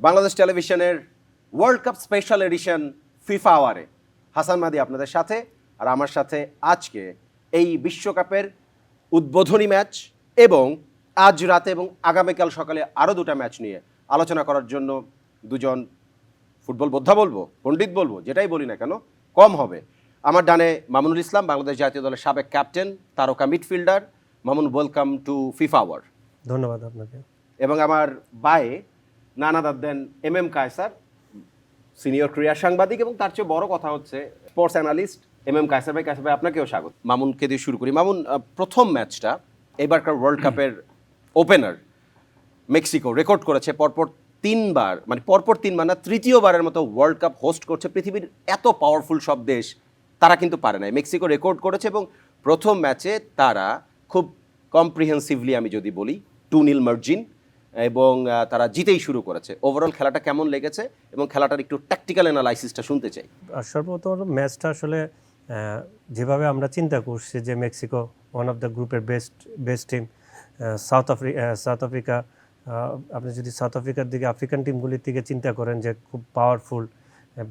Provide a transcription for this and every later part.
বাংলাদেশ টেলিভিশনের world cup special edition FIFA আওয়ারে হাসান মাদি আপনাদের সাথে, আর আমার সাথে আজকে এই বিশ্বকাপের উদ্বোধনী ম্যাচ এবং আজ রাতে এবং আগামীকাল সকালে আরও দুটো ম্যাচ নিয়ে আলোচনা করার জন্য দুজন ফুটবল বোদ্ধা বলবো, পণ্ডিত বলবো, যেটাই বলি না কেন কম হবে। আমার ডানে মামুনুল ইসলাম, বাংলাদেশ জাতীয় দলের সাবেক ক্যাপ্টেন, তারকা midfielder. Mamun, welcome to FIFA hour. ধন্যবাদ আপনাকে। এবং আমার বায়ে নানাদাদ্দেন এম কায়সার, সিনিয়র ক্রীড়া সাংবাদিক এবং তার চেয়ে বড় কথা হচ্ছে স্পোর্টস অ্যানালিস্ট। কায়সার ভাই, কায়সার ভাই আপনাকেও স্বাগত। মামুনকে দিয়ে শুরু করি। মামুন, প্রথম ম্যাচটা এবারকার ওয়ার্ল্ড কাপের ওপেনার মেক্সিকো রেকর্ড করেছে পরপর তিনবার, মানে পরপর তিনবার না, তৃতীয়বারের মতো ওয়ার্ল্ড কাপ হোস্ট করছে। পৃথিবীর এত পাওয়ারফুল সব দেশ তারা কিন্তু পারে নাই, মেক্সিকো রেকর্ড করেছে এবং প্রথম ম্যাচে তারা খুব কম্প্রিহেন্সিভলি, আমি যদি বলি, 2-0 মার্জিন, এবং তারা জিতেই শুরু করেছে। ওভারঅল খেলাটা কেমন লেগেছে এবং খেলাটার একটু ট্যাকটিক্যাল অ্যানালাইসিসটা শুনতে চাই। সর্বপ্রথম ম্যাচটা আসলে যেভাবে আমরা চিন্তা করছি যে মেক্সিকো ওয়ান অফ দ্য গ্রুপের বেস্ট টিম, সাউথ আফ্রিকা, আপনি যদি সাউথ আফ্রিকার দিকে, আফ্রিকান টিমগুলির দিকে চিন্তা করেন যে খুব পাওয়ারফুল,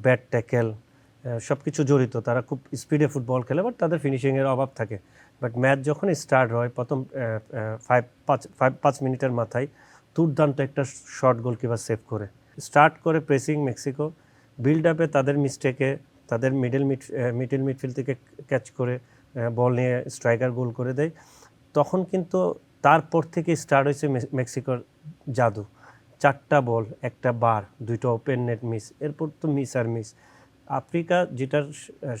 ব্যাট ট্যাকেল সব কিছু জড়িত, তারা খুব স্পিডে ফুটবল খেলে, বাট তাদের ফিনিশিংয়ের অভাব থাকে। বাট ম্যাচ যখন স্টার্ট হয় প্রথম 5 মিনিটের মাথায় দুর্দান্ত একটা শর্ট গোলকিপার সেভ করে স্টার্ট করে প্রেসিং মেক্সিকো। বিল্ড আপে তাদের মিস্টেকে তাদের মিডল মিডফিল্ড থেকে ক্যাচ করে বল নিয়ে স্ট্রাইকার গোল করে দেয়। তখন কিন্তু তারপর থেকে স্টার্ট হয়েছে মেক্সিকোর জাদু। 4টা বল, একটা বার, 2টা ওপেন নেট মিস, এরপর তো মিস আর মিস। আফ্রিকা যেটার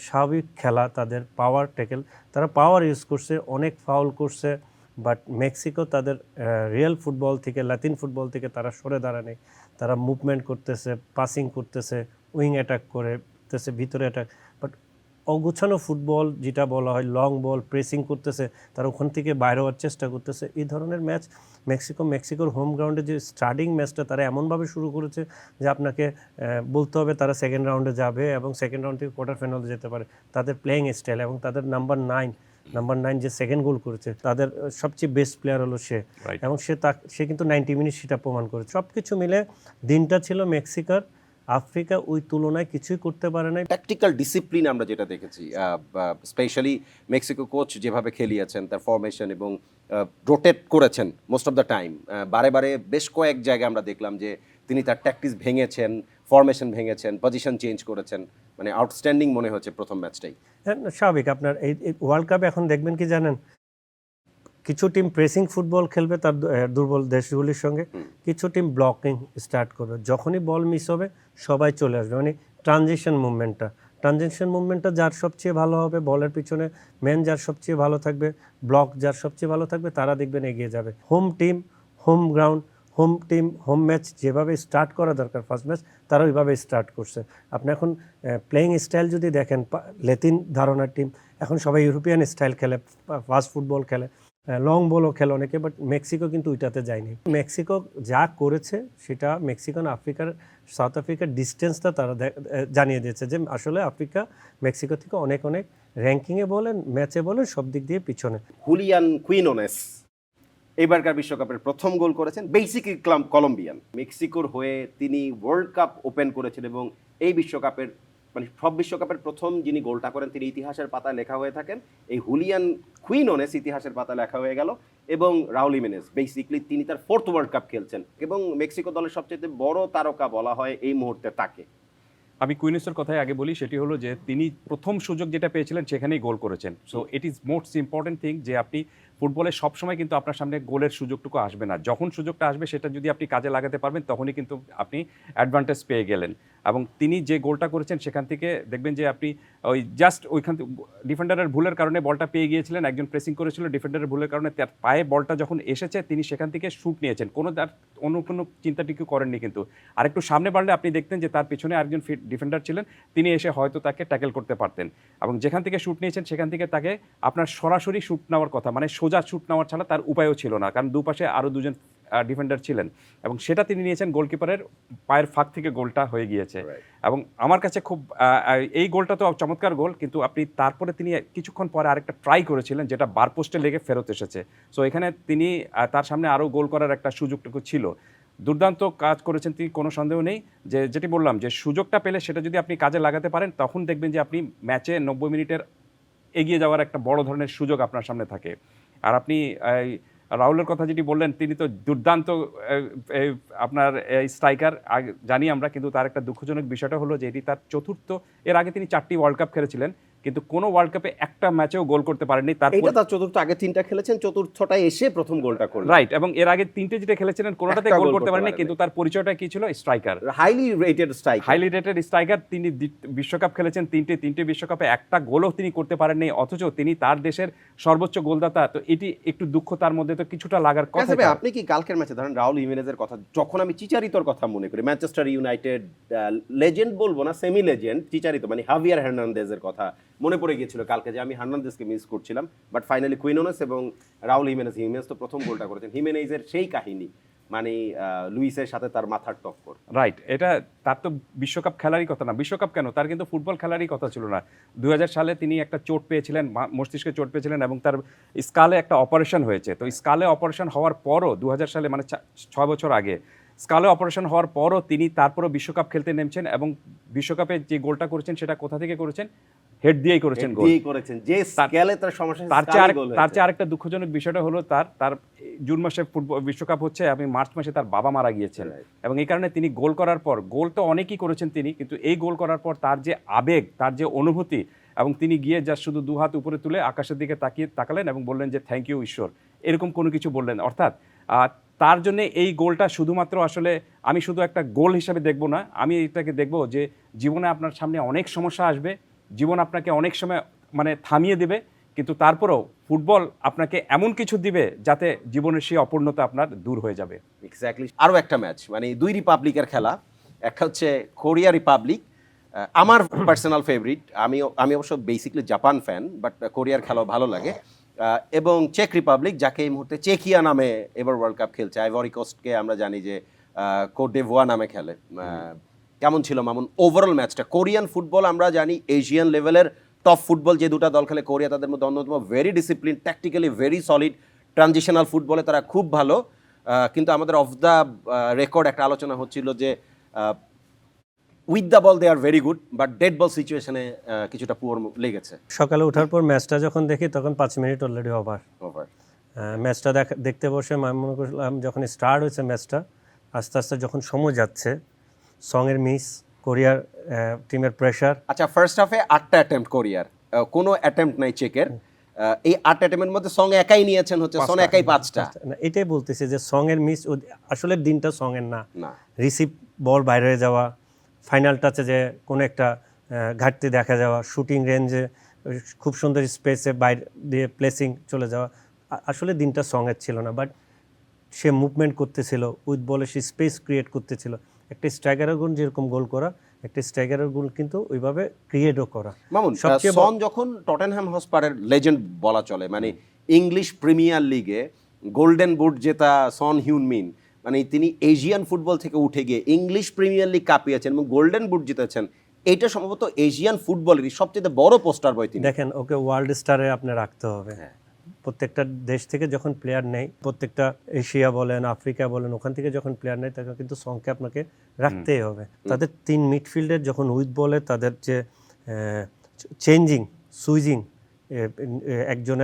স্বাভাবিক খেলা, তাদের পাওয়ার ট্যাকেল, তারা পাওয়ার ইউজ করছে, অনেক ফাউল করছে। বাট মেক্সিকো তাদের রিয়েল ফুটবল থেকে, লাতিন ফুটবল থেকে তারা সরে দাঁড়ায়নি। তারা মুভমেন্ট করতেছে, পাসিং করতেছে, উইং অ্যাটাক করতেছে, ভিতরে অ্যাটাক। বাট অগুছানো ফুটবল যেটা বলা হয়, লং বল প্রেসিং করতেছে, তারা ওখান থেকে বাইরে হওয়ার চেষ্টা করতেছে। এই ধরনের ম্যাচ মেক্সিকোর হোম গ্রাউন্ডে যে স্টার্টিং ম্যাচটা তারা এমনভাবে শুরু করেছে যে আপনাকে বলতে হবে তারা সেকেন্ড রাউন্ডে যাবে এবং সেকেন্ড রাউন্ড থেকে কোয়ার্টার ফাইনালে যেতে পারে। তাদের প্লেয়িং স্টাইল এবং তাদের নাম্বার 9 যে সেকেন্ড গোল করেছে, তাদের সবচেয়ে বেস্ট প্লেয়ার হলো সে, এবং সে কিন্তু 90 মিনিট সেটা প্রমাণ করেছে। সব কিছু মিলে দিনটা ছিল মেক্সিকার। আফ্রিকা ওই তুলনায় কিছুই করতে পারে নাই। ট্যাকটিক্যাল ডিসিপ্লিন আমরা যেটা দেখেছি, স্পেশালি মেক্সিকো কোচ যেভাবে খেলিয়েছেন, তার ফরমেশন এবং রোটেট করেছেন মোস্ট অফ দ্য টাইম, বারে বারে বেশ কয়েক জায়গায় আমরা দেখলাম যে তিনি তার ট্যাকটিক্স ভেঙেছেন, ফরমেশন ভেঙেছেন, পজিশন চেঞ্জ করেছেন। মানে আউটস্ট্যান্ডিং মনে হচ্ছে প্রথম ম্যাচটাই। হ্যাঁ, স্বাভাবিক। আপনার এই ওয়ার্ল্ড কাপে এখন দেখবেন কি জানেন, কিছু টিম প্রেসিং ফুটবল খেলবে তার দুর্বল দেশগুলির সঙ্গে, কিছু টিম ব্লকিং স্টার্ট করবে। যখনই বল মিস হবে সবাই চলে আসবে, মানে ট্রানজিশন মুভমেন্টটা যার সবচেয়ে ভালো হবে, বলের পিছনে ম্যান যার সবচেয়ে ভালো থাকবে, ব্লক যার সবচেয়ে ভালো থাকবে, তারা দেখবেন এগিয়ে যাবে। হোম ম্যাচ যেভাবে স্টার্ট করা দরকার ফার্স্ট ম্যাচ, তারা ওইভাবে স্টার্ট করছে। আপনি এখন প্লেয়িং স্টাইল যদি দেখেন, লেতিন ধারণার টিম এখন সবাই ইউরোপিয়ান স্টাইল খেলে, ফাস্ট ফুটবল খেলে, লং বলও খেলে অনেকে, বাট মেক্সিকো কিন্তু ওইটাতে যায়নি। মেক্সিকো যা করেছে সেটা সাউথ আফ্রিকার ডিস্টেন্সটা তারা জানিয়ে দিয়েছে যে আসলে আফ্রিকা মেক্সিকো থেকে অনেক র্যাঙ্কিংয়ে বলেন, ম্যাচে বলেন, সব দিক দিয়ে পিছনে। হুলিয়ান কুইনোনেস এবারকার বিশ্বকাপের প্রথম গোল করেছেন, বেসিকলি কলম্বিয়ান। মেক্সিকোর হয়ে তিনি ওয়ার্ল্ড কাপ ওপেন করেছেন এবং এই বিশ্বকাপের, মানে সব বিশ্বকাপের প্রথম যিনি গোলটা করেন তিনি ইতিহাসের পাতায় লেখা হয়ে থাকেন। এই হুলিয়ান কুইনোনেস ইতিহাসের পাতায় লেখা হয়ে গেল। এবং রাউল ইমেনেস, বেসিকলি তিনি তার 4th ওয়ার্ল্ড কাপ খেলছেন এবং মেক্সিকো দলের সবচেয়ে বড় তারকা বলা হয় এই মুহূর্তে তাকে। আমি কুইনেসের কথাই আগে বলি, সেটি হলো যে তিনি প্রথম সুযোগ যেটা পেয়েছিলেন সেখানেই গোল করেছেন। So it is most important thing যে আপনি ফুটবলে সবসময় কিন্তু আপনার সামনে গোলের সুযোগটুকু আসবে না, যখন সুযোগটা আসবে সেটা যদি আপনি কাজে লাগাতে পারবেন তখনই কিন্তু আপনি অ্যাডভান্টেজ পেয়ে গেলেন। এবং তিনি যে গোলটা করেছেন সেখান থেকে দেখবেন যে আপনি ওই জাস্ট ওইখান থেকে ডিফেন্ডারের ভুলের কারণে বলটা পেয়ে গিয়েছিলেন, একজন প্রেসিং করেছিল, ডিফেন্ডারের ভুলের কারণে তার পায়ে বলটা যখন এসেছে তিনি সেখান থেকে শ্যুট নিয়েছেন, কোনো চিন্তাটিকু করেননি। কিন্তু আরেকটু সামনে বাড়লে আপনি দেখতেন যে তার পিছনে আরেকজন ডিফেন্ডার ছিলেন, তিনি এসে হয়তো তাকে ট্যাকেল করতে পারতেন। এবং যেখান থেকে শ্যুট নিয়েছেন সেখান থেকে তাকে আপনার সরাসরি শ্যুট নেওয়ার কথা, মানে সোজা শ্যুট নেওয়ার ছাড়া তার উপায়ও ছিল না, কারণ দুপাশে আরও দুজন ডিফেন্ডার ছিলেন এবং সেটা তিনি নিয়েছেন। গোলকিপারের পায়ের ফাঁক থেকে গোলটা হয়ে গিয়েছে। এবং আমার কাছে খুব এই গোলটা তো চমৎকার গোল, কিন্তু আপনি তারপরে তিনি কিছুক্ষণ পরে আরেকটা ট্রাই করেছিলেন যেটা বার পোস্টে লেগে ফেরত এসেছে। সো এখানে তিনি তার সামনে আরও গোল করার একটা সুযোগটুকু ছিল। দুর্দান্ত কাজ করেছেন তিনি, কোনো সন্দেহ নেই। যেটি বললাম যে সুযোগটা পেলে সেটা যদি আপনি কাজে লাগাতে পারেন, তখন দেখবেন যে আপনি ম্যাচে 90 মিনিটের এগিয়ে যাওয়ার একটা বড় ধরনের সুযোগ আপনার সামনে থাকে। আর আপনি রাহুলের কথা যেটি বললেন, তিনি তো দুর্দান্ত আপনার স্ট্রাইকার জানি আমরা, কিন্তু তার একটা দুঃখজনক বিষয়টা হলো যে এটি তার চতুর্থ। এর আগে তিনি 4টি ওয়ার্ল্ড কাপ খেলেছিলেন, কিন্তু কোনো ওয়ার্ল্ড কাপে একটা ম্যাচেও গোল করতে পারেননি। এটা তার চতুর্থ, আগে 3টা খেলেছেন, চতুর্থটায় এসে প্রথম গোলটা করলেন। রাইট, এবং এর আগে 3টে যেটা খেলেছিলেন কোনোটাতে একটা গোল গোল করতে করতে পারেননি, পারেননি। কিন্তু তার পরিচয়টা কি ছিল? Striker, highly rated striker. Highly rated striker. তিনি বিশ্বকাপ খেলেছেন তিনটে বিশ্বকাপে একটা গোলও তিনি করতে পারেননি, অথচ তিনি তার দেশের সর্বোচ্চ গোলদাতা। তো এটি একটু দুঃখ তার মধ্যে তো কিছুটা লাগার কথা। আচ্ছা ভাই, আপনি কি কালকের ম্যাচে ধরেন রাউল হিমেনেজের কথা, যখন আমি চিচারিতোর কথা মনে করি, ম্যানচেস্টার ইউনাইটেড লেজেন্ড বলবো না, সেমি লেজেন্ড চিচারিতো, মানে হাভিয়ার হার্নান্দেজের কথা মনে পড়ে গিয়েছিল কালকে, যে আমি হার্নান্দেজকে মিস করছিলাম, বাট ফাইনালি কুইনোনেস এবং রাউল হিমেনেজ তো প্রথম গোলটা করেছেন। হিমেনেজের সেই কাহিনী, মানে লুইসের সাথে তার মাথার টক্কর। রাইট, এটা তার তো বিশ্বকাপ খেলারই কথা না, বিশ্বকাপ কেন, তার কিন্তু ফুটবল খেলারই কথা ছিল না। 2000 সালে তিনি একটা চোট পেয়েছিলেন, মস্তিষ্কে চোট পেয়েছিলেন, এবং তার স্কালে একটা অপারেশন হয়েছে। তো স্কালে অপারেশন হওয়ার পরও 2000 সালে, মানে 6 বছর আগে স্কালে অপারেশন হওয়ার পরও তিনি তারপরও বিশ্বকাপ খেলতে নেমেছেন, এবং বিশ্বকাপে যে গোলটা করেছেন সেটা কোথা থেকে করেছেন? হেড দিয়েই করেছেন গোল। যে স্কেলে তার সমস্যা, তার চেয়ে আরেকটা দুঃখজনক বিষয়টা হলো তার জুন মাসে ফুটবল বিশ্বকাপ হচ্ছে, এবং মার্চ মাসে তার বাবা মারা গিয়েছেন, এবং এই কারণে তিনি গোল করার পর, গোল তো অনেকেই করেছেন তিনি, কিন্তু এই গোল করার পর তার যে আবেগ, তার যে অনুভূতি, এবং তিনি গিয়ে যা শুধু দু হাত উপরে তুলে আকাশের দিকে তাকালেন এবং বললেন যে থ্যাংক ইউ ঈশ্বর, এরকম কোনো কিছু বললেন। অর্থাৎ তার জন্য এই গোলটা শুধুমাত্র আসলে আমি শুধু একটা গোল হিসাবে দেখব না, আমি এটাকে দেখব যে জীবনে আপনার সামনে অনেক সমস্যা আসবে, জীবন আপনাকে অনেক সময় মানে থামিয়ে দেবে, কিন্তু তারপরেও ফুটবল আপনাকে এমন কিছু দিবে যাতে জীবনের সেই অপূর্ণতা আপনার দূর হয়ে যাবে। এক্স্যাক্টলি। আরও একটা ম্যাচ, মানে দুই রিপাবলিকের খেলা, একটা হচ্ছে কোরিয়া রিপাবলিক, আমার পার্সোনাল ফেভারিট, আমি অবশ্য বেসিক্যালি জাপান ফ্যান, বাট কোরিয়ার খেলাও ভালো লাগে, এবং চেক রিপাবলিক, যাকে এই মুহূর্তে চেকিয়া নামে এবার ওয়ার্ল্ড কাপ খেলছে। আইভরি কোস্টকে আমরা জানি যে কোট ডেভোয়া নামে খেলে। কেমন ছিল মামুন ওভারঅল ম্যাচটা? কোরিয়ান ফুটবল আমরা জানি এশিয়ান লেভেলের টপ ফুটবল, যে দুটা দল খেলে কোরিয়া তাদের মধ্যে অন্যতম, very discipline, tactically very solid, transitional ফুটবলে তারা খুব ভালো। কিন্তু আমাদের অফ দ্য রেকর্ড একটা আলোচনা হচ্ছিল যে with the ball they are very good, but dead ball সিচুয়েশনে কিছুটা পুয়ার লেগেছে। সকালে ওঠার পর ম্যাচটা যখন দেখি তখন 5 মিনিট অলরেডি ওভার। ম্যাচটা দেখতে বসে আমি মনে করলাম, যখন স্টার্ট হয়েছে ম্যাচটা, আস্তে আস্তে যখন সময় যাচ্ছে, সঙের মিস, কোরিয়ার টিমের প্রেশার। আচ্ছা, ফার্স্ট হাফে 8টা অ্যাটেম্প্ট কোরিয়ার, কোনো অ্যাটেম্প্ট নাই চেকের। এই 8 অ্যাটেম্পের মধ্যে সং একাই নিয়েছেন, হচ্ছে সং একাই 5টা। এটাই বলতেছে যে সঙের মিস, আসলে দিনটা সঙের না। রিসিভ বল বাইরে হয়ে যাওয়া, ফাইনাল টাচে যে কোনো একটা ঘাটতি দেখা যাওয়া, শুটিং রেঞ্জে খুব সুন্দর স্পেসে বাইরে দিয়ে প্লেসিং চলে যাওয়া, আসলে দিনটা সঙের ছিল না। বাট সে মুভমেন্ট করতেছিল, উইথ বলে সে স্পেস ক্রিয়েট করতেছিল। একটা স্ট্রাইকারের গুণ যেরকম গোল করা, একটা স্ট্রাইকারের গুণ কিন্তু ওইভাবে ক্রিয়েটও করা। মামুন, সন যখন টটেনহ্যাম হটস্পারের লেজেন্ড বলা চলে, মানে ইংলিশ প্রিমিয়ার লিগে গোল্ডেন বুট জেতা সন হিউন-মিন, মানে তিনি এশিয়ান ফুটবল থেকে উঠে গিয়ে ইংলিশ প্রিমিয়ার লিগ কাঁপিয়েছেন এবং গোল্ডেন বুট জিতেছেন। এইটা সম্ভবত এশিয়ান ফুটবলেরই সবচেয়ে বড় পোস্টার বয় তিনি। দেখেন, ওকে ওয়ার্ল্ড স্টারে আপনি রাখতে হবে। প্রত্যেকটা দেশ থেকে যখন প্লেয়ার নেই, প্রত্যেকটা এশিয়া বলেন, আফ্রিকা বলেন, ওখান থেকে যখন প্লেয়ার নেই, তখন কিন্তু সংকে আপনাকে রাখতেই হবে। তাদের 3 মিডফিল্ডের যখন উইথ বলে তাদের যে চেঞ্জিং, সুইজিং, একজন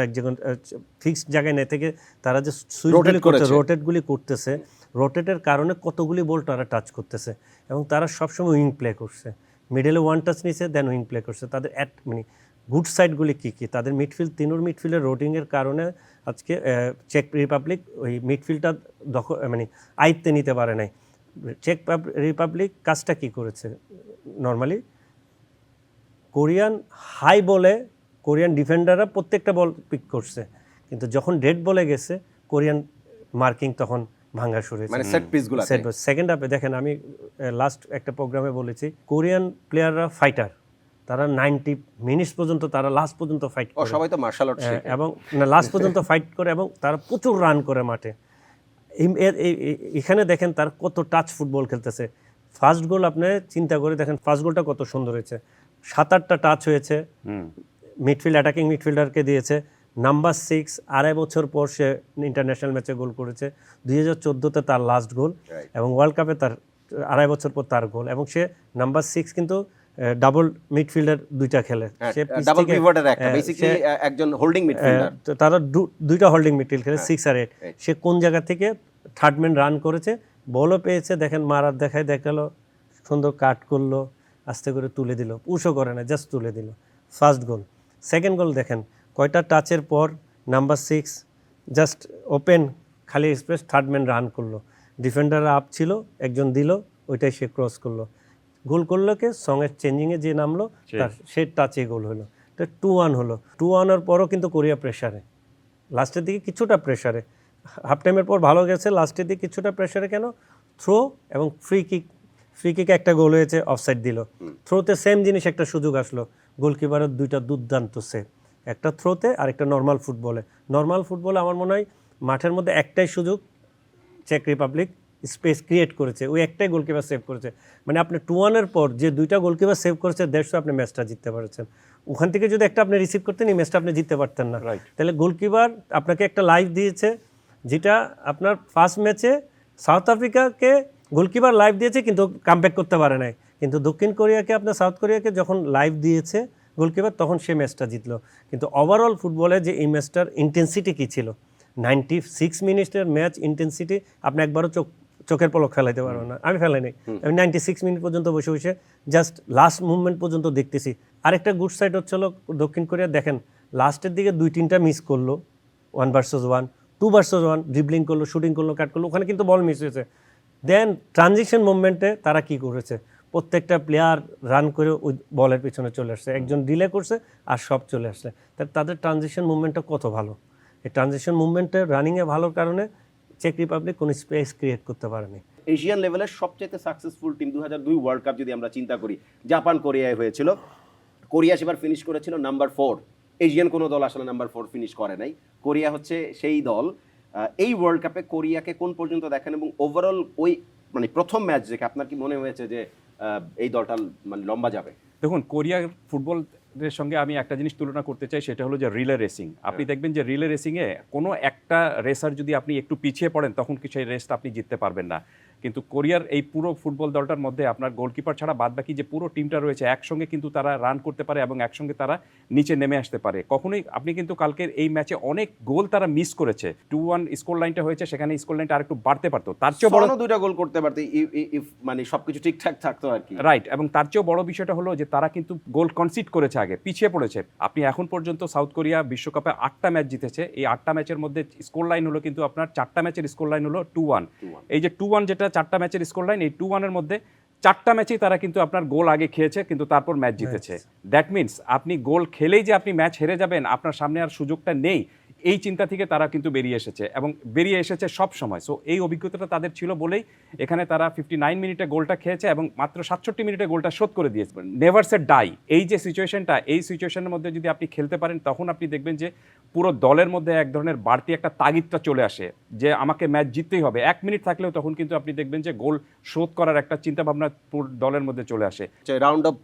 ফিক্সড জায়গায় না থেকে তারা যে সুইচগুলি করছে, রোটেটগুলি করতেছে, রোটেটের কারণে কতগুলি বল তারা টাচ করতেছে, এবং তারা সবসময় উইং প্লে করছে। মিডলে ওয়ান টাচ নিছে, দেন উইং প্লে করছে। তাদের মানে গুড সাইডগুলি কী কী, তাদের মিডফিল্ড, তিনোর মিডফিল্ডের রোটিংয়ের কারণে আজকে চেক রিপাবলিক ওই মিডফিল্ডটা মানে আয়ত্তে নিতে পারে নাই। চেক রিপাবলিক কাজটা কী করেছে, নর্মালি কোরিয়ান হাই বলে কোরিয়ান ডিফেন্ডাররা প্রত্যেকটা বল পিক করছে, কিন্তু যখন ডেড বলে গেছে কোরিয়ান মার্কিং তখন ভাঙা শুরু হয়েছে, মানে সেট পিসগুলো। সেকেন্ড হাফে দেখেন, আমি লাস্ট একটা প্রোগ্রামে বলেছি, কোরিয়ান প্লেয়াররা ফাইটার, তারা 90 মিনিটস পর্যন্ত, তারা লাস্ট পর্যন্ত ফাইট করে, সবাই তো মার্শাল আর্ট শেখে, এবং লাস্ট পর্যন্ত ফাইট করে, এবং তারা প্রচুর রান করে মাঠে। এখানে দেখেন তার কত টাচ ফুটবল খেলতেছে। ফার্স্ট গোল আপনি চিন্তা করে দেখেন, ফার্স্ট গোলটা কত সুন্দর হয়েছে, 7-8টা টাচ হয়েছে, মিডফিল্ড অ্যাটাকিং মিডফিল্ডারকে দিয়েছে, নাম্বার 6 আড়াই বছর পর সে ইন্টারন্যাশনাল ম্যাচে গোল করেছে, 2014-তে তার লাস্ট গোল, এবং ওয়ার্ল্ড কাপে তার আড়াই বছর পর তার গোল, এবং সে নাম্বার 6 কিন্তু ডাবল মিডফিল্ডার দুইটা খেলে, সে ডাবল পিভটের একটা বেসিক্যালি একজন হোল্ডিং মিডফিল্ডার, তারা দুইটা হোল্ডিং মিডফিল্ড খেলে 6 আর 8। সে কোন জায়গা থেকে থার্ড ম্যান রান করেছে, বলও পেয়েছে, দেখেন মারার দেখালো, সুন্দর কাট করলো, আস্তে করে তুলে দিল, পুশও করে না, জাস্ট তুলে দিল, ফার্স্ট গোল। সেকেন্ড গোল দেখেন কয়টা টাচের পর নাম্বার 6 জাস্ট ওপেন খালি স্পেস, থার্ড ম্যান রান করলো, ডিফেন্ডার আপ ছিল, একজন দিল, ওইটাই সে ক্রস করলো, গোল করলো কে সঙ্গে চেঞ্জিংয়ে যে নামলো তার সে টাচে গোল হলো, তো 2-1 হলো। 2-1 পরও কিন্তু কোরিয়া প্রেশারে, লাস্টের দিকে কিছুটা প্রেশারে, হাফ টাইমের পর ভালো গেছে, লাস্টের দিকে কিছুটা প্রেশারে, কেন থ্রো এবং ফ্রি কিকে একটা গোল হয়েছে, অফসাইড দিল, থ্রোতে সেম জিনিস একটা সুযোগ আসলো, গোলকিপারের দুইটা দুর্দান্ত সেভ, একটা থ্রোতে আর একটা নর্মাল ফুটবলে আমার মনে হয় মাঠের মধ্যে একটাই সুযোগ চেক রিপাবলিক স্পেস ক্রিয়েট করেছে, ওই একটাই গোলকিপার সেভ করেছে, মানে আপনি 2-1 পর যে দুইটা গোলকিপার সেভ করেছে 150 আপনি ম্যাচটা জিততে পারছেন, ওখান থেকে যদি একটা আপনি রিসিভ করতেন এই ম্যাচটা আপনি জিততে পারতেন না। তাহলে গোলকিপার আপনাকে একটা লাইফ দিয়েছে, যেটা আপনার ফার্স্ট ম্যাচে সাউথ আফ্রিকাকে গোলকিপার লাইভ দিয়েছে কিন্তু কামব্যাক করতে পারে নাই, কিন্তু দক্ষিণ কোরিয়াকে আপনার সাউথ কোরিয়াকে যখন লাইভ দিয়েছে গোলকিপার তখন সে ম্যাচটা জিতলো। কিন্তু ওভারঅল ফুটবলে যে এই ম্যাচটার ইন্টেন্সিটি কী ছিল, 96 মিনিটের ম্যাচ ইন্টেন্সিটি আপনি একবারও চোখের পলক ফেলাইতে পারবেন না, আমি ফেলাই নাই, আমি 96 মিনিট পর্যন্ত বসে জাস্ট লাস্ট মুভমেন্ট পর্যন্ত দেখতেছি। আরেকটা গুড সাইড হচ্ছিল দক্ষিণ কোরিয়া, দেখেন লাস্টের দিকে 2-3টা মিস করলো, 1 ভার্সেস 1, 2 ভার্সেস 1, ড্রিবলিং করলো, শুটিং করলো, কাট করলো, ওখানে কিন্তু বল মিস হয়েছে। দেন ট্রানজিশন মুভমেন্টে তারা কি করেছে, প্রত্যেকটা প্লেয়ার রান করে ওই বলের পিছনে চলে আসছে, একজন ডিলে করছে আর সব চলে আসছে, তাদের ট্রানজিশন মুভমেন্টটা কত ভালো, এই ট্রানজিশন মুভমেন্টে রানিংয়ে ভালোর কারণে চেক রিপাবলিক কোনো স্পেস ক্রিয়েট করতে পারেনি। এশিয়ান লেভেলের সবচেয়ে সাকসেসফুল টিম 2002 ওয়ার্ল্ড কাপ যদি আমরা চিন্তা করি, জাপান কোরিয়ায় হয়েছিল, কোরিয়া সেবার ফিনিশ করেছিল নাম্বার 4, এশিয়ান কোনো দল আসলে নাম্বার 4 ফিনিশ করে নাই, কোরিয়া হচ্ছে সেই দল। এই ওয়ার্ল্ড কাপে কোরিয়াকে কোন পর্যন্ত দেখেন, এবং ওভারঅল ওই মানে প্রথম ম্যাচ দেখে আপনার কি মনে হয়েছে যে এই দলটা মানে লম্বা যাবে? দেখুন, কোরিয়ার ফুটবলের সঙ্গে আমি একটা জিনিস তুলনা করতে চাই, সেটা হলো যে রিলে রেসিং। আপনি দেখবেন যে রিলে রেসিংয়ে কোনো একটা রেসার যদি আপনি একটু পিছিয়ে পড়েন তখন কি সেই রেসটা আপনি জিততে পারবেন না, কিন্তু কোরিয়ার এই পুরো ফুটবল দলটার মধ্যে আপনার গোলকিপার ছাড়া বাদবাকি যে পুরো টিমটা রয়েছে একসঙ্গে কিন্তু তারা রান করতে পারে এবং একসঙ্গে তারা নিচে নেমে আসতে পারে। কখনোই আপনি কিন্তু কালকের এই ম্যাচে অনেক গোল তারা মিস করেছে, 2-1 স্কোর লাইনটা হয়েছে, সেখানে স্কোর লাইনটা আরেকটু বাড়তে পারতো, তার চেয়েও বড় 2টা গোল করতে পারতো ইফ মানে সবকিছু ঠিকঠাক থাকতো আর কি, রাইট। এবং তার চেয়েও বড় বিষয়টা হলো যে তারা কিন্তু গোল কনসিড করেছে, আগে পিছিয়ে পড়েছে। আপনি এখন পর্যন্ত সাউথ কোরিয়া বিশ্বকাপে 8টা ম্যাচ জিতেছে, এই 8টা ম্যাচের মধ্যে স্কোর লাইন হলো কিন্তু আপনার 4টা ম্যাচের স্কোর লাইন হলো 2-1। এই যে 2-1 যেটা 4টা ম্যাচের স্কোর লাইন, এই 2-1-এর মধ্যে 4টা ম্যাচেই তারা কিন্তু আপনার গোল আগে খেয়েছে কিন্তু তারপর ম্যাচ জিতেছে। দ্যাট মিনস আপনি গোল খেলেই যে আপনি ম্যাচ হেরে যাবেন, আপনার সামনে আর সুযোগটা নেই, এই চিন্তা থেকে তারা কিন্তু বেরিয়ে এসেছে এবং বেরিয়ে এসেছে সব সময়। সো এই অভিজ্ঞতাটা তাদের ছিল বলেই এখানে তারা 59 মিনিটে গোলটা খেয়েছে এবং মাত্র 67 মিনিটে গোলটা শোধ করে দিয়েছে। নেভার সে ডাই, এই যে সিচুয়েশনটা, এই সিচুয়েশনের মধ্যে যদি আপনি খেলতে পারেন তখন আপনি দেখবেন যে পুরো দলের মধ্যে এক ধরনের বাড়তি একটা তাগিদটা চলে আসে যে আমাকে ম্যাচ জিততেই হবে। 1 মিনিট থাকলেও তখন কিন্তু আপনি দেখবেন যে গোল শোধ করার একটা চিন্তাভাবনা পুরো দলের মধ্যে চলে আসে। রাউন্ড অফ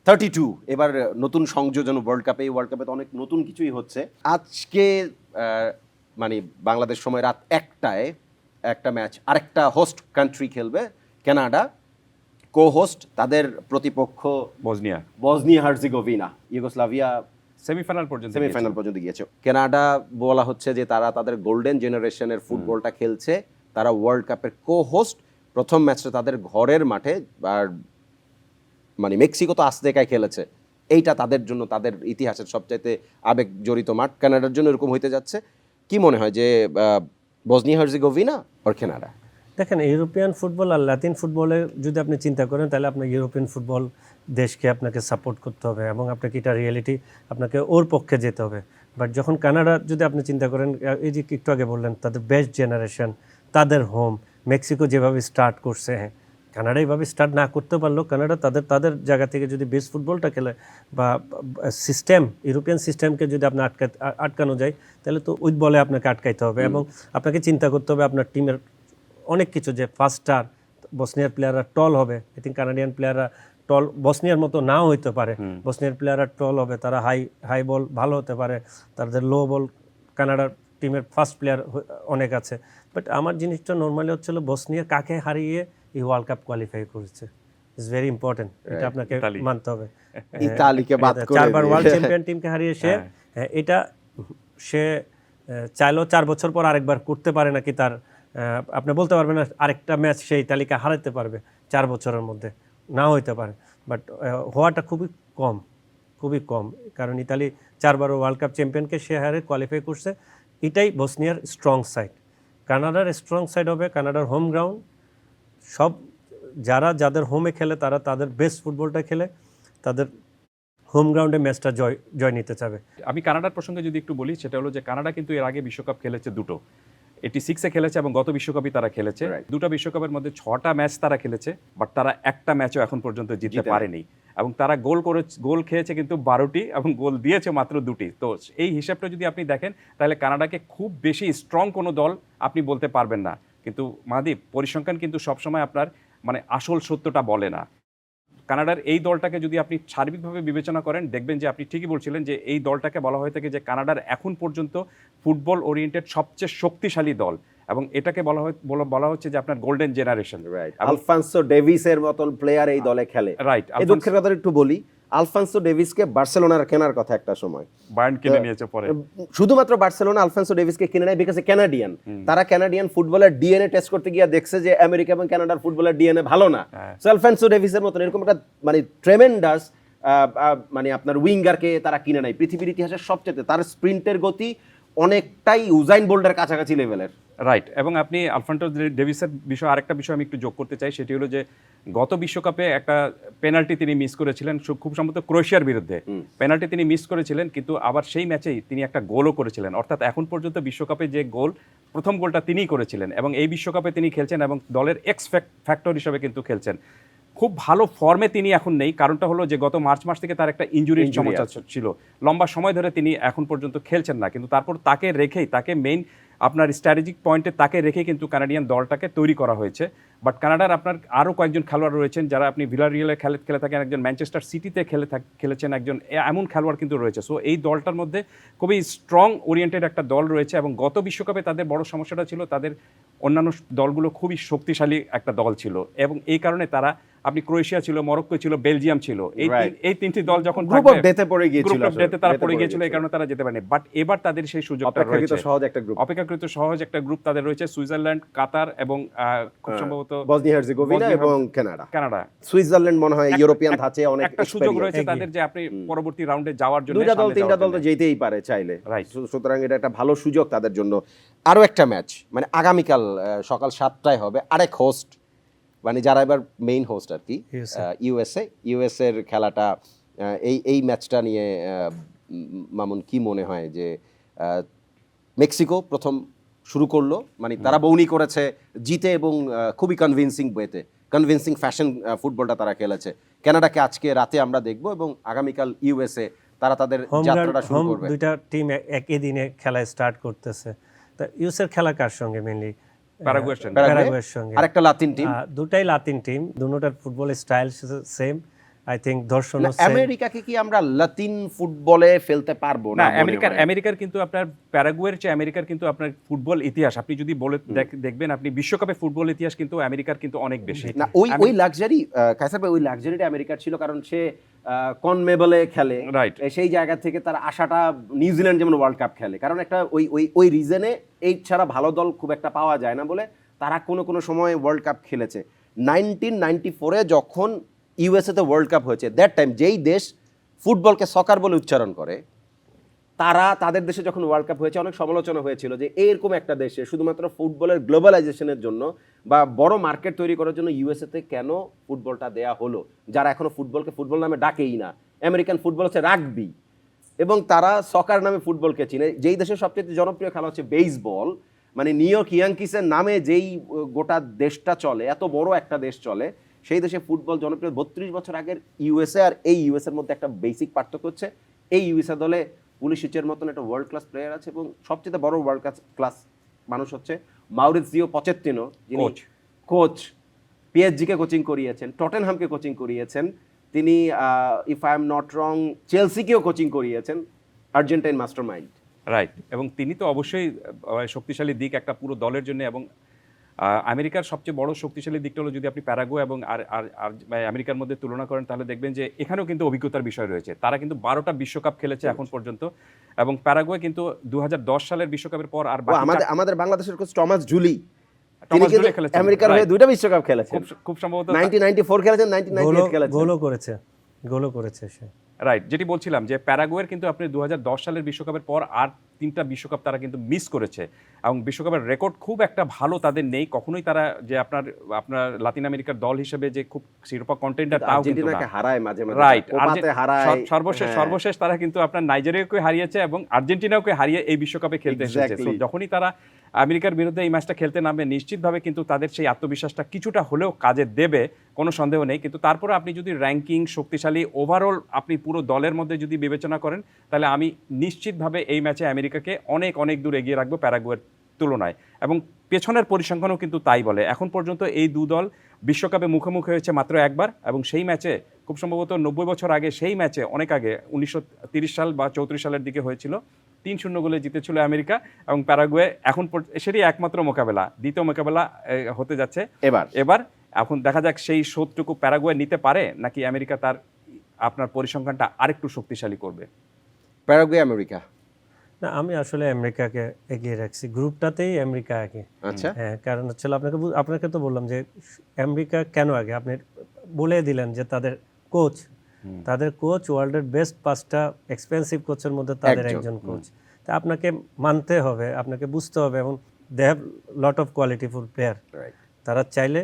32 এবার নতুন সংযোজন ওয়ার্ল্ড কাপে, এই ওয়ার্ল্ড কাপে তো অনেক নতুন কিছুই হচ্ছে। আজকে মানে বাংলাদেশ সময় রাত 1টায় একটা ম্যাচ আরেকটা হোস্ট কান্ট্রি খেলবে, কানাডা কো হোস্ট, তাদের প্রতিপক্ষ বসনিয়া হার্জেগোভিনা, ইউগোস্লাভিয়া সেমিফাইনাল পর্যন্ত গিয়েছে। কানাডা বলা হচ্ছে যে তারা তাদের গোল্ডেন জেনারেশনের ফুটবলটা খেলছে, তারা ওয়ার্ল্ড কাপের কো হোস্ট, প্রথম ম্যাচটা তাদের ঘরের মাঠে, আর মানে মেক্সিকো তো আজতেকায় খেলেছে, এইটা তাদের জন্য তাদের ইতিহাসের সবচাইতে আবেগ জড়িত মাঠ, কানাডার জন্য এরকম হইতে যাচ্ছে। কি মনে হয় যে বসনিয়া হার্জেগোভিনা আর কানাডা? দেখেন ইউরোপিয়ান ফুটবল আর লাতিন ফুটবলে যদি আপনি চিন্তা করেন তাহলে আপনার ইউরোপিয়ান ফুটবল দেশকে আপনাকে সাপোর্ট করতে হবে এবং আপনাকে এটা রিয়েলিটি আপনাকে ওর পক্ষে যেতে হবে। বাট যখন কানাডা যদি আপনি চিন্তা করেন, এই যে একটু আগে বললেন তাদের বেস্ট জেনারেশন, তাদের হোম, মেক্সিকো যেভাবে স্টার্ট করছে, হ্যাঁ কানাডা এইভাবে স্টার্ট না করতে পারলেও কানাডা তাদের জায়গা থেকে যদি বেস্ট ফুটবলটা খেলে বা সিস্টেম, ইউরোপিয়ান সিস্টেমকে যদি আপনার আটকানো যায় তাহলে তো ওই বলে আপনাকে আটকাইতে হবে এবং আপনাকে চিন্তা করতে হবে আপনার টিমের অনেক কিছু, যে ফাস্টার বসনিয়ার প্লেয়াররা টল হবে, আই থিঙ্ক কানাডিয়ান প্লেয়াররা টল বসনিয়ার মতো নাও হইতে পারে, বসনিয়ার প্লেয়াররা টল হবে, তারা হাই বল ভালো হতে পারে, তাদের লো বল কানাডার টিমের ফার্স্ট প্লেয়ার অনেক আছে, বাট আমার জিনিসটা নর্মালি হচ্ছিল বসনিয়া কাকে হারিয়ে এই ওয়ার্ল্ড কাপ কোয়ালিফাই করেছে, ইটস ভেরি ইম্পর্টেন্ট, এটা আপনাকে ইতালি। মানতে হবে। ইতালিকে বাদ করে চারবার দিয়ে। ওয়ার্ল্ড চ্যাম্পিয়ন টিমকে হারিয়ে সে এটা সে চাইলেও 4 বছর পর আরেকবার করতে পারে নাকি তার আপনি বলতে পারবেন না আরেকটা ম্যাচ সেই ইতালিকে হারাতে পারবে 4 বছরের মধ্যে, না হইতে পারে, বাট হওয়াটা খুবই কম, কারণ ইতালি 4বার ওয়ার্ল্ড কাপ চ্যাম্পিয়নকে সে হারে কোয়ালিফাই করছে। এটাই বসনিয়ার স্ট্রং সাইড। কানাডার স্ট্রং সাইড হবে কানাডার হোম গ্রাউন্ড, সব যাদের হোমে খেলে তারা তাদের বেস্ট ফুটবলটা খেলে, তাদের হোম গ্রাউন্ডে ম্যাচটা জয় নিতে চাবে। আমি কানাডার প্রসঙ্গে যদি একটু বলি, সেটা হলো যে কানাডা কিন্তু এর আগে বিশ্বকাপ খেলেছে দুটো, 86-এ খেলেছে এবং গত বিশ্বকাপই তারা খেলেছে। দুটো বিশ্বকাপের মধ্যে 6টা ম্যাচ তারা খেলেছে, বাট তারা একটা ম্যাচও এখন পর্যন্ত জিততে পারেনি, এবং তারা গোল খেয়েছে কিন্তু 12টি এবং গোল দিয়েছে মাত্র 2টি। তো এই হিসাবটা যদি আপনি দেখেন তাহলে কানাডাকে খুব বেশি স্ট্রং কোনো দল আপনি বলতে পারবেন না। কিন্তু মাহদীপ, পরিসংখ্যান কিন্তু সবসময় আপনার মানে আসল সত্যটা বলে না। কানাডার এই দলটাকে যদি আপনি সার্বিকভাবে বিবেচনা করেন, দেখবেন যে আপনি ঠিকই বলছিলেন যে এই দলটাকে বলা হয়ে থাকে যে কানাডার এখন পর্যন্ত ফুটবল ওরিয়েন্টেড সবচেয়ে শক্তিশালী দল, এবং এটাকে বলা হচ্ছে যে আপনার গোল্ডেন জেনারেশন। আলফান্সো ডেভিসের মতন প্লেয়ার এই দলে খেলে। রাইট। এই দুঃখের কথা একটু বলি, আলফান্সো ডেভিসকে বার্সেলোনার কেনার কথা একটা সময়, বায়ার্ন কিনে নিয়েছে পরে। শুধুমাত্র বার্সেলোনা আলফান্সো ডেভিসকে কিনে নেয় বিকজ ক্যানাডিয়ান। তারা ক্যানাডিয়ান ফুটবলের ডিএনএ টেস্ট করতে গিয়ে দেখছে যে আমেরিকা এবং কানাডার ফুটবলের ডিএনএ ভালো না। সো আলফান্সো ডেভিসের মতন এরকম একটা মানে ট্রেমেন্ডাস মানে আপনার উইঙ্গারকে তারা কিনে নেয়। পৃথিবীর ইতিহাসের সবচেয়ে তার স্প্রিন্টের গতি অনেকটাই উজাইন বোল্টের কাছাকাছি লেভেলের। রাইট। এবং আপনি আলফান্সো ডেভিসের বিষয় আরেকটা বিষয় আমি একটু যোগ করতে চাই, সেটি হলো যে গত বিশ্বকাপে একটা পেনাল্টি তিনি মিস করেছিলেন, খুব সম্ভবত ক্রোয়েশিয়ার বিরুদ্ধে পেনাল্টি তিনি মিস করেছিলেন, কিন্তু আবার সেই ম্যাচেই তিনি একটা গোলও করেছিলেন। অর্থাৎ এখন পর্যন্ত বিশ্বকাপে যে প্রথম গোলটা তিনিই করেছিলেন, এবং এই বিশ্বকাপে তিনি খেলছেন এবং দলের এক্স ফ্যাক্টর হিসেবে কিন্তু খেলছেন। খুব ভালো ফর্মে তিনি এখন নেই, কারণটা হলো যে গত মার্চ মাস থেকে তার একটা ইনজুরির সমস্যা ছিল, লম্বা সময় ধরে তিনি এখন পর্যন্ত খেলছেন না। কিন্তু তারপর তাকে মেইন আপনার স্ট্র্যাটেজিক পয়েন্টে তাকে রেখে কিন্তু কানাডিয়ান দলটাকে তৈরি করা হয়েছে। বাট কানাডার আপনার আরও কয়েকজন খেলোয়াড় রয়েছেন যারা আপনি ভিলারিয়ালে খেলে থাকেন, একজন ম্যানচেস্টার সিটিতে খেলেছেন একজন, এমন খেলোয়াড় কিন্তু রয়েছে। সো এই দলটার মধ্যে খুবই স্ট্রং ওরিয়েন্টেড একটা দল রয়েছে, এবং গত বিশ্বকাপে তাদের বড় সমস্যাটা ছিল তাদের অন্যান্য দলগুলো খুবই শক্তিশালী একটা দল ছিল, এবং এই কারণে তারা আপনি ক্রোয়েশিয়া ছিল, মরক্কো ছিল, বেলজিয়াম ছিল, এই তিনটি দল যখন গ্রুপ অফ ডেতে পড়ে গিয়েছিল, এই কারণে তারা যেতে পারেনি। বাট এবার তাদের সেই সুযোগটা রয়েছে, অপেক্ষাকৃত সহজ একটা গ্রুপ তাদের রয়েছে, সুইজারল্যান্ড, কাতার এবং খুব সম্ভবত বসনিয়া হার্জেগোভিনা এবং কানাডা। সুইজারল্যান্ড মনে হয় ইউরোপিয়ান ধাঁচে অনেক একটা সুযোগ রয়েছে তাদের যে আপনি পরবর্তী রাউন্ডে যাওয়ার জন্য, দুইটা দল তিনটা দল তো যেতেই পারে চাইলে, সুতরাং এটা একটা ভালো সুযোগ তাদের জন্য। আরো একটা ম্যাচ মানে আগামীকাল সকাল 7টায় হবে, আরেক হোস্ট মানে যারা এবার মেইন হোস্ট আর কি, ইউএসএ এর খেলাটা। এই ম্যাচটা নিয়ে মামুন কি মনে হয় যে মেক্সিকো প্রথম শুরু করলো, মানে তারা বউনি করেছে জিতে এবং খুবই কনভিনসিং ফ্যাশন ফুটবলটা তারা খেলেছে। কানাডাকে আজকে রাতে আমরা দেখব এবং আগামীকাল ইউএসএ তারা তাদের যাত্রাটা শুরু করবে। দুইটা টিম একই দিনে খেলা স্টার্ট করতেছে। তো ইউএসএর খেলা কার সঙ্গে? মেইনলি প্যারাগুয়ের সঙ্গে। আরেকটা লাতিন টিম, দুটাই লাতিন টিম, দুটোটার football style same. I think দর্শন আমেরিকাকে কি আমরা লাতিন ফুটবলে ফেলতে পারবো না? আমেরিকার কিন্তু আপনার প্যারাগুয়ের চেয়ে আমেরিকার কিন্তু আপনার ফুটবল ইতিহাস আপনি যদি বলে দেখবেন, আপনি বিশ্বকাপে ফুটবল ইতিহাস কিন্তু আমেরিকার কিন্তু অনেক বেশি। না ওই লাক্সারি কাইসার ভাই, ওই লাক্সারিটা আমেরিকার ছিল কারণ সে কনমেবলে খেলে, সেই জায়গা থেকে তার আশাটা নিউজিল্যান্ড যেমন ওয়ার্ল্ড কাপ খেলে, কারণ একটা ওই রিজনে এই ছাড়া ভালো দল খুব একটা পাওয়া যায় না বলে তারা কোনো সময় ওয়ার্ল্ড কাপ খেলেছে। 1994-এ যখন ইউএসএতে ওয়ার্ল্ড কাপ হয়েছে, দ্যাট টাইম যেই দেশ ফুটবলকে সকার বলে উচ্চারণ করে, তাদের দেশে যখন ওয়ার্ল্ড কাপ হয়েছে অনেক সমালোচনা হয়েছিল যে এরকম একটা দেশে শুধুমাত্র ফুটবলের গ্লোবালাইজেশনের জন্য বা বড় মার্কেট তৈরি করার জন্য ইউএসএতে কেন ফুটবলটা দেয়া হলো, যারা এখনো ফুটবলকে ফুটবল নামে ডাকেই না। আমেরিকান ফুটবল হচ্ছে রাগবি, এবং তারা সকার নামে ফুটবলকে চিনে। যেই দেশের সবচেয়ে জনপ্রিয় খেলা হচ্ছে বেসবল, মানে নিউ ইয়র্ক ইয়াঙ্কিসের নামে যেই গোটা দেশটা চলে, এত বড় একটা দেশ চলে, সেই দেশে ফুটবল জনপ্রিয়। 32 বছর আগের ইউএসএ আর এই ইউএসএর মধ্যে একটা বেসিক পার্থক্য হচ্ছে এই ইউএসএ দলে পুলিশিচের মতন একটা ওয়ার্ল্ড ক্লাস প্লেয়ার আছে, এবং সবচেয়ে বড় ওয়ার্ল্ড ক্লাস মানুষ হচ্ছে মাউরিজিও পচেত্তিনো, যিনি কোচ, পিএসজিকে কোচিং করিয়েছেন, টটেনহামকে কোচিং করিয়েছেন, তিনি if I am not wrong চেলসিকেও কোচিং করিয়েছেন, আর্জেন্টাইন মাস্টারমাইন্ড। রাইট, এবং তিনি তো অবশ্যই শক্তিশালী দিক একটা পুরো দলের জন্য। এবং আমেরিকার সবচেয়ে বড় শক্তিশালী দিকটা হলো যদি আপনি প্যারাগুয়ে এবং আর আর আর আমেরিকার মধ্যে তুলনা করেন, তাহলে দেখবেন যে এখানেও কিন্তু অভিজ্ঞতার বিষয় রয়েছে। তারা কিন্তু 12টা বিশ্বকাপ খেলেছে এখন পর্যন্ত, এবং প্যারাগুয়ে কিন্তু 2010 সালের বিশ্বকাপের পর আর বাকি আমাদের বাংলাদেশের কোচ টমাস জুলি, তিনি টমাস কিন্তু জুলি খেলেছেন, আমেরিকার হয়ে right, 2টা বিশ্বকাপ খেলেছেন। খুব সম্ভবত 1994 খেলেছেন, 1998 খেলেছেন। গোলও করেছে সে। রাইট, যেটি বলছিলাম যে প্যারাগুয়ের কিন্তু আপনি 2010 সালের বিশ্বকাপের পর আর 3টা বিশ্বকাপ তারা কিন্তু মিস করেছে, এবং বিশ্বকাপের রেকর্ড খুব একটা ভালো তাদের নেই। কখনোই তারা যে আপনার লাতিন আমেরিকার দল হিসেবে যে খুব শিরোপা কন্টেন্ডার তাও কিন্তু না। আর্জেন্টিনাকে হারায় মাঝে মাঝে, রাইট, কোপাতে হারায়। সর্বশেষ তারা কিন্তু আপনার নাইজেরিয়াকে হারিয়েছে এবং আর্জেন্টিনাকে হারিয়ে এই বিশ্বকাপে খেলতে এসেছে। Exactly. So, যখনই তারা আমেরিকার বিরুদ্ধে এই ম্যাচটা খেলতে নামবে, নিশ্চিতভাবে কিন্তু তাদের সেই আত্মবিশ্বাসটা কিছুটা হলেও কাজে দেবে, কোনো সন্দেহ নেই। কিন্তু তারপরে আপনি যদি র্যাঙ্কিং, শক্তিশালী, ওভারঅল আপনি পুরো দলের মধ্যে যদি বিবেচনা করেন, তাহলে আমি নিশ্চিতভাবে এই ম্যাচে আমেরিকাকে অনেক অনেক দূর এগিয়ে রাখবো প্যারাগুয়ের তুলনায়। এবং পেছনের পরিসংখ্যানও কিন্তু তাই বলে। এখন পর্যন্ত এই দু দল বিশ্বকাপে মুখোমুখি হয়েছে মাত্র একবার, এবং সেই ম্যাচে খুব সম্ভবত 90 বছর আগে, সেই ম্যাচে অনেক আগে 1930 সাল বা 34 সালের দিকে হয়েছিল, 3-0 গোলে জিতেছিল আমেরিকা, এবং প্যারাগুয়ে এখন সেটাই একমাত্র মোকাবেলা, দ্বিতীয় মোকাবেলা হতে যাচ্ছে এবার। এখন দেখা যাক সেই শোধটুকু প্যারাগুয়ে নিতে পারে নাকি আমেরিকা তার আপনার পরিসংখ্যানটা আরেকটু শক্তিশালী করবে। প্যারাগুয়ে আমেরিকা, না, আমি আসলে আমেরিকাকে এগিয়ে রাখছি, গ্রুপটাতেই আমেরিকা আগে। আচ্ছা, হ্যাঁ, কারণ হচ্ছে আপনাকে তো বললাম যে আমেরিকা কেন আগে, আপনি বলে দিলেন যে তাদের কোচ ওয়ার্ল্ডের বেস্ট 5টা এক্সপেন্সিভ কোচের মধ্যে তাদের একজন কোচ। তা আপনাকে মানতে হবে, আপনাকে বুঝতে হবে, এবং they have lot of qualityful player. তারা চাইলে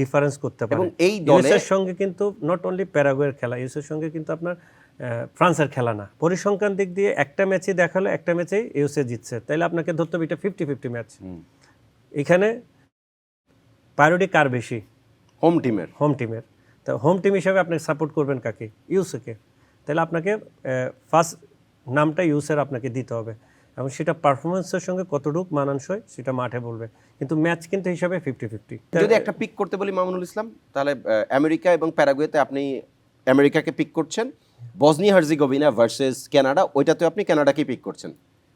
ডিফারেন্স করতে পারে। এবং এই দলে ইউএসের সঙ্গে কিন্তু নট অনলি প্যারাগুয়ের খেলা, ইউএসের সঙ্গে কিন্তু আপনার ফ্রান্সের খেলা না। পরিসংখ্যান দিক দিয়ে একটা ম্যাচই দেখালো, একটা ম্যাচেই ইউএসএ জিতছে, তাইলে আপনাকে ধরতে হবে এটা 50-50 ম্যাচ। এখানে প্রায়োরিটি কার বেশি? হোম টিমের। তো হোম টিম হিসাবে আপনি সাপোর্ট করবেন কাকে? ইউএসএকে। তাহলে আপনাকে ফার্স্ট নামটা ইউএসএর আপনাকে দিতে হবে, এবং সেটা পারফরমেন্সের সঙ্গে কতটুকু মানানসই সেটা মাঠে বলবে, কিন্তু ম্যাচ কিন্তু হিসাবে 50-50। যদি একটা পিক করতে বলি মামুনুল ইসলাম, তাহলে আমেরিকা এবং প্যারাগুয়েতে আপনি আমেরিকাকে পিক করছেন, বসনিয়া হার্জেগোভিনা ভার্সেস কানাডা, ওইটাতে আপনি কানাডাকে পিক করছেন,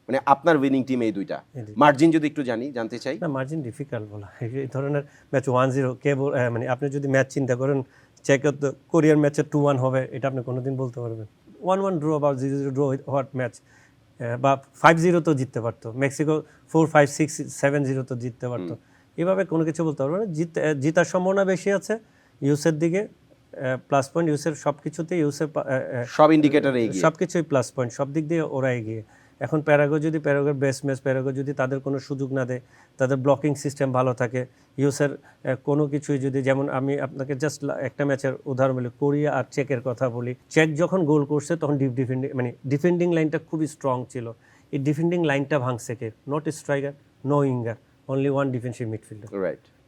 মানে আপনার উইনিং টিম এই দুইটা। মার্জিন যদি একটু জানতে চাই। না, মার্জিন ডিফিকাল্ট বলা, এই ধরনের ম্যাচ 1-0 মানে আপনি যদি ম্যাচ চিন্তা করেন, কোরিয়ার ম্যাচে 2-1 হবে, এটা আপনি কোনোদিন বলতে পারবেন? 1-1 ড্র বা 0-0 ড্র হওয়ার ম্যাচ, বা 5-0 তো জিততে পারতো, মেক্সিকো 4-5-6-7-0 তো জিততে পারতো। এভাবে কোনো কিছু বলতে পারবো না। জিতার সম্ভাবনা বেশি আছে ইউএসের দিকে, প্লাস পয়েন্ট ইউএসের সব কিছুতেই, ইউএসএ সব ইন্ডিকেটরে এগিয়ে, সব কিছুই প্লাস পয়েন্ট, সব দিক দিয়ে ওরা এগিয়ে। এখন প্যারাগুয়ের বেস্ট ম্যাচ, প্যারাগুয়ে যদি তাদের কোনো সুযোগ না দেয়, তাদের ব্লকিং সিস্টেম ভালো থাকে, ইউএসের কোনো কিছুই যদি, যেমন আমি আপনাকে জাস্ট একটা ম্যাচের উদাহরণ বলি, কোরিয়া আর চেকের কথা বলি। চেক যখন গোল করছে তখন ডিফেন্ডিং লাইনটা খুবই স্ট্রং ছিল। এই ডিফেন্ডিং লাইনটা ভাঙছে কে? Not striker, no winger, only one defensive midfielder,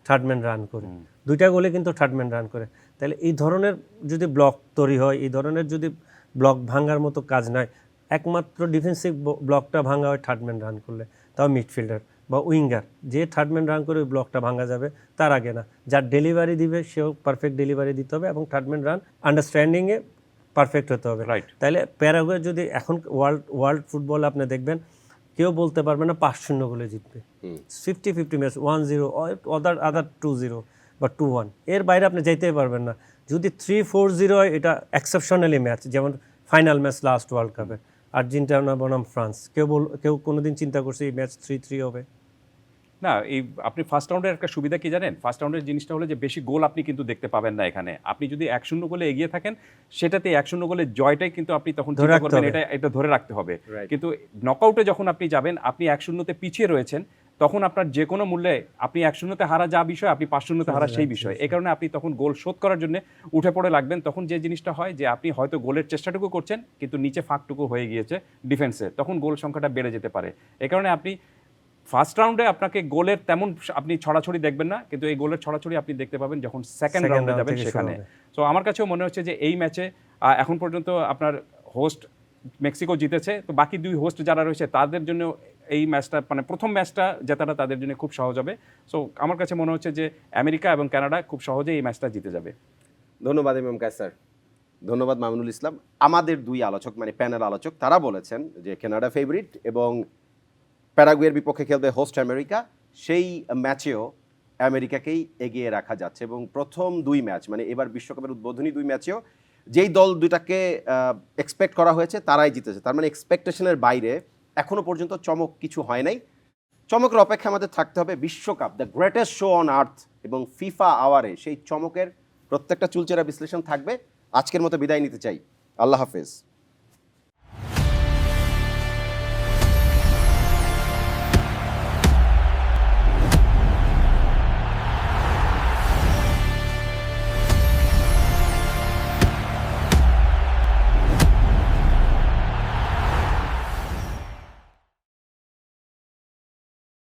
third man run করে, 2টা গোলে কিন্তু থার্ডম্যান রান করে। তাহলে এই ধরনের যদি ব্লক তৈরি হয়, এই ধরনের যদি ব্লক ভাঙার মতো কাজ নয়, একমাত্র ডিফেন্সিভ ব্লকটা ভাঙা হয় থার্ডম্যান রান করলে, তাও মিডফিল্ডার বা উইঙ্গার। যে থার্ডম্যান রান করে ওই ব্লকটা ভাঙা যাবে, তার আগে না। যার ডেলিভারি দিবে সেও পারফেক্ট ডেলিভারি দিতে হবে, এবং থার্ডম্যান রান আন্ডারস্ট্যান্ডিংয়ে পারফেক্ট হতে হবে। তাহলে প্যারাগুয়ে যদি এখন ওয়ার্ল্ড ফুটবল আপনি দেখবেন, কেউ বলতে পারবে না 5-0 গোলে জিতবে। 50-50 ম্যাচ, 1-0 আদার 2-0 বা 2-1, এর বাইরে আপনি যাইতেই পারবেন না। যদি 3-4-0 হয়, এটা এক্সেপশনালি ম্যাচ, যেমন ফাইনাল ম্যাচ লাস্ট ওয়ার্ল্ড কাপের আর্জেন্টিনা বনাম ফ্রান্স। কেউ কোনোদিন চিন্তা করছে এই ম্যাচ 3-3 হবে? না, এই আপনি ফার্স্ট রাউন্ডের একটা সুবিধা কি জানেন? ফার্স্ট রাউন্ডের জিনিসটা হলো যে বেশি গোল আপনি কিন্তু দেখতে পাবেন না এখানে। আপনি যদি 1-0 গোলে এগিয়ে থাকেন, সেটাতে 1-0 গোলের জয়টাই কিন্তু আপনি তখন চিন্তা করবেন, এটা ধরে রাখতে হবে। কিন্তু নকআউটে যখন আপনি যাবেন, আপনি 1-0-তে পিছিয়ে রয়েছেন, তখন আপনার যে কোনো মূল্যে আপনি 1-0-তে হারা যা বিষয়, আপনি 5-0-তে হারা সেই বিষয়। এই কারণে আপনি তখন গোল শোধ করার জন্য উঠে পড়ে লাগবেন। তখন যে জিনিসটা হয় যে আপনি হয়তো গোলের চেষ্টাটুকু করছেন, কিন্তু নিচে ফাঁকটুকু হয়ে গিয়েছে ডিফেন্সে, তখন গোল সংখ্যাটা বেড়ে যেতে পারে। এই কারণে আপনি ফার্স্ট রাউন্ডে আপনাকে গোলের তেমন আপনি ছড়াছড়ি দেখবেন না, কিন্তু এই গোলের ছড়াছড়ি আপনি দেখতে পাবেন যখন সেকেন্ড রাউন্ডে যাবেন সেখানে। সো আমার কাছেও মনে হচ্ছে যে এই ম্যাচে এখন পর্যন্ত আপনার হোস্ট মেক্সিকো জিতেছে, তো বাকি 2 হোস্ট যারা রয়েছে তাদের জন্য এই ম্যাচটা, মানে প্রথম ম্যাচটা জেতাটা তাদের জন্য খুব সহজ হবে। সো আমার কাছে মনে হচ্ছে যে আমেরিকা এবং কানাডা খুব সহজেই এই ম্যাচটা জিতে যাবে। ধন্যবাদ এমএম কায়সার। ধন্যবাদ মামুনুল ইসলাম। আমাদের দুই আলোচক মানে প্যানেল আলোচক তারা বলেছেন যে কানাডা ফেভারিট এবং প্যারাগুয়ের বিপক্ষে খেলবে হোস্ট আমেরিকা, সেই ম্যাচেও আমেরিকাকেই এগিয়ে রাখা যাচ্ছে এবং প্রথম দুই ম্যাচ মানে এবার বিশ্বকাপের উদ্বোধনী দুই ম্যাচেও যেই দল দুটাকে এক্সপেক্ট করা হয়েছে তারাই জিতেছে। তার মানে এক্সপেকটেশনের বাইরে এখনো পর্যন্ত চমক কিছু হয় নাই। চমকের অপেক্ষা আমাদের থাকতে হবে বিশ্বকাপ, the greatest show on earth এবং ফিফা আওয়ারে সেই চমকের প্রত্যেকটা চুলচেরা বিশ্লেষণ থাকবে। আজকের মতো বিদায় নিতে চাই, আল্লাহ হাফেজ।